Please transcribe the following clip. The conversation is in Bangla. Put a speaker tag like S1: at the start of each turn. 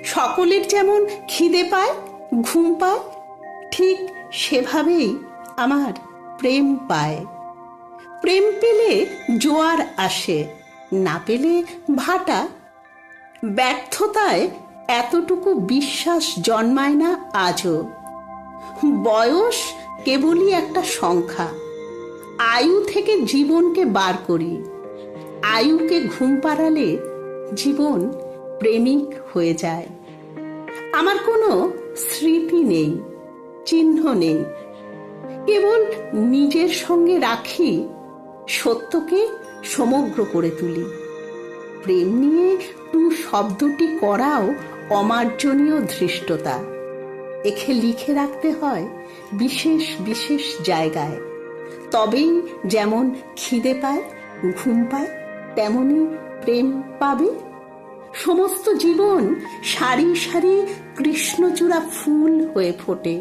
S1: সকলের যেমন খিদে পায়, ঘুম পায়, ঠিক সেভাবেই আমার প্রেম পায়। প্রেম পেলে জোয়ার আসে, না পেলে ভাটা। ব্যর্থতায় এতটুকু বিশ্বাস জন্মায় না আজও। বয়স কেবলই একটা সংখ্যা। আয়ু থেকে জীবনকে বার করি। আয়ুকে ঘুম পাড়ালে জীবন প্রেমিক হয়ে যায়। আমার কোনো স্মৃতি নেই, চিহ্ন নেই, কেবল নিজের সঙ্গে রাখি, সত্যকে সমগ্র করে তুলি। প্রেম নিয়ে টু শব্দটি করাও অমার্জনীয় ধৃষ্টতা। একে লিখে রাখতে হয় বিশেষ বিশেষ জায়গায়, তবেই যেমন খিদে পায়, ঘুম পায়, তেমনি প্রেম পাবে। সমস্ত জীবন সারি সারি কৃষ্ণচূড়া ফুল হয়ে ফোটে।